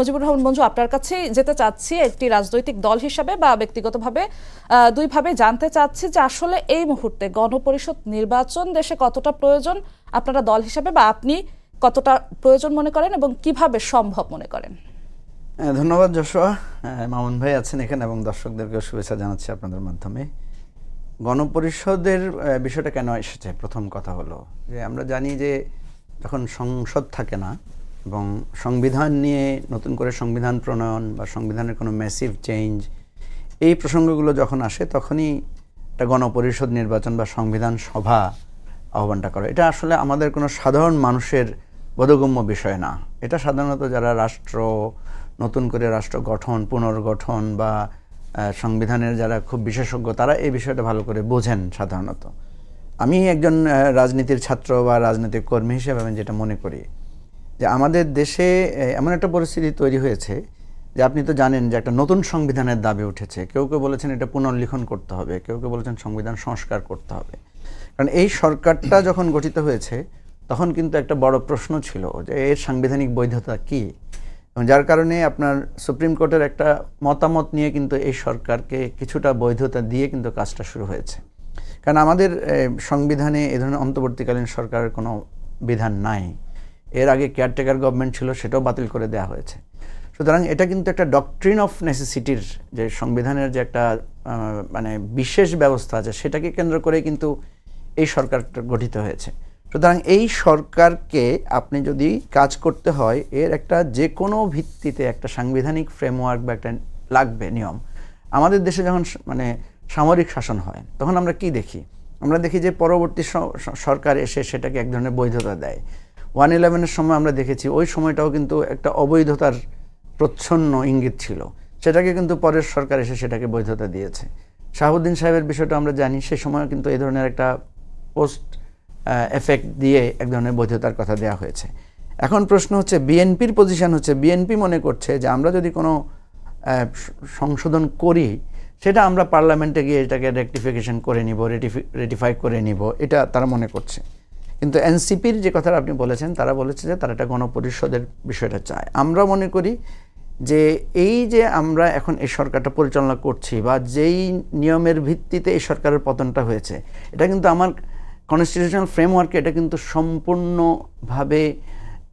মুজিবুর রহমান মঞ্জু, আপনার কাছে যেতে চাচ্ছি একটি রাজনৈতিক দল হিসাবে বা ব্যক্তিগতভাবে দুইভাবে জানতে চাচ্ছি যে আসলে এই মুহূর্তে গণপরিষদ নির্বাচন দেশে কতটা প্রয়োজন আপনারা দল হিসাবে, বা আপনি কতটা প্রয়োজন মনে করেন এবং কিভাবে সম্ভব মনে করেন? ধন্যবাদ যশোয়া। মামুন ভাই আছেন এখানে এবং দর্শকদেরকে শুভেচ্ছা জানাচ্ছি আপনাদের মাধ্যমে। গণপরিষদের বিষয়টা কেন এসেছে, প্রথম কথা হলো যে আমরা জানি যে যখন সংসদ থাকে না এবং সংবিধান নিয়ে নতুন করে সংবিধান প্রণয়ন বা সংবিধানের কোনো ম্যাসিভ চেঞ্জ, এই প্রসঙ্গগুলো যখন আসে তখনই একটা গণপরিষদ নির্বাচন বা সংবিধান সভা আহ্বানটা করে। এটা আসলে আমাদের কোনো সাধারণ মানুষের বোধগম্য বিষয় না। এটা সাধারণত যারা নতুন করে রাষ্ট্র গঠন, পুনর্গঠন বা সংবিধানের যারা খুব বিশেষজ্ঞ তারা এই বিষয়টা ভালো করে বোঝেন সাধারণত। আমি একজন রাজনীতির ছাত্র বা রাজনৈতিক কর্মী হিসেবে আমি যেটা মনে করি যে আমাদের দেশে এমন একটা পরিস্থিতি তৈরি হয়েছে যে আপনি তো জানেন যে একটা নতুন সংবিধানের দাবি উঠেছে। কেউ কেউ বলেছেন এটা পুনর্লিখন করতে হবে, কেউ কেউ বলেছেন সংবিধান সংস্কার করতে হবে। কারণ এই সরকারটা যখন গঠিত হয়েছে তখন কিন্তু একটা বড় প্রশ্ন ছিল যে এর সাংবিধানিক বৈধতা কী, এবং যার কারণে আপনার সুপ্রিম কোর্টের একটা মতামত নিয়ে কিন্তু এই সরকারকে কিছুটা বৈধতা দিয়ে কিন্তু কাজটা শুরু হয়েছে। কারণ আমাদের সংবিধানে এ ধরনের অন্তর্বর্তীকালীন সরকারের কোনো বিধান নাই। এর আগে কেয়ারটেকার গভর্নমেন্ট ছিল, সেটাও বাতিল করে দেওয়া হয়েছে। সুতরাং এটা কিন্তু একটা ডক্ট্রিন অফ নেসেসিটির যে সংবিধানের যে একটা মানে বিশেষ ব্যবস্থা আছে সেটাকে কেন্দ্র করে কিন্তু এই সরকারটা গঠিত হয়েছে। সুতরাং এই সরকারকে আপনি যদি কাজ করতে হয় এর একটা যে কোনো ভিত্তিতে একটা সাংবিধানিক ফ্রেমওয়ার্ক বা একটা লাগবে নিয়ম। আমাদের দেশে যখন মানে সামরিক শাসন হয় তখন আমরা কি দেখি? আমরা দেখি যে পরবর্তী সরকার এসে সেটাকে এক ধরনের বৈধতা দেয়। 1/11-এর সময় আমরা দেখেছি ওই সময়টাও কিন্তু একটা অবৈধতার প্রচ্ছন্ন ইঙ্গিত ছিল, সেটাকে কিন্তু পরের সরকার এসে সেটাকে বৈধতা দিয়েছে। শাহাবুদ্দিন সাহেবের বিষয়টা আমরা জানি, সে সময় কিন্তু এই ধরনের একটা পোস্ট এফেক্ট দিয়ে এক ধরনের বৈধতার কথা দেওয়া হয়েছে। এখন প্রশ্ন হচ্ছে বিএনপির পজিশন হচ্ছে, বিএনপি মনে করছে যে আমরা যদি কোনো সংশোধন করি সেটা আমরা পার্লামেন্টে গিয়ে এটাকে রেকটিফিকেশন করে নিব, রেটিফাই করে নিব, এটা তারা মনে করছে। কিন্তু এনসিপির যে কথাটা আপনি বলেছেন, তারা বলেছে যে তারা একটা গণপরিষদের বিষয়টা চায়। আমরা মনে করি যে এই যে আমরা এখন এই সরকারটা পরিচালনা করছি বা যেই নিয়মের ভিত্তিতে এই সরকারের পতনটা হয়েছে, এটা কিন্তু আমার কনস্টিটিউশনাল ফ্রেমওয়ার্কে এটা কিন্তু সম্পূর্ণভাবে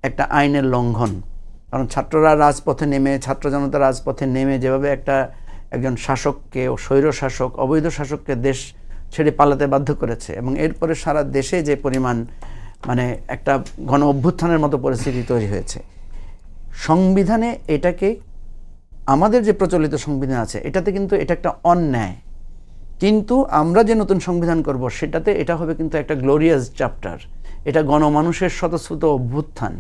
একটা আইনের লঙ্ঘন। কারণ ছাত্ররা রাজপথে নেমে, ছাত্র জনতা রাজপথে নেমে যেভাবে একজন শাসককে ও স্বৈর শাসক, অবৈধ শাসককে দেশ ছেড়ে পালাতে বাধ্য করেছে, এবং এরপরে সারা দেশে যে পরিমাণ মানে একটা গণ অভ্যুত্থানের মতো পরিস্থিতি তৈরি হয়েছে, সংবিধানে এটাকে আমাদের যে প্রচলিত সংবিধান আছে এটাতে কিন্তু এটা একটা অন্যায়। কিন্তু আমরা যে নতুন সংবিধান করব সেটাতে এটা হবে কিন্তু একটা গ্লোরিয়াস চ্যাপ্টার। এটা গণমানুষের স্বতঃস্ফূর্ত অভ্যুত্থান।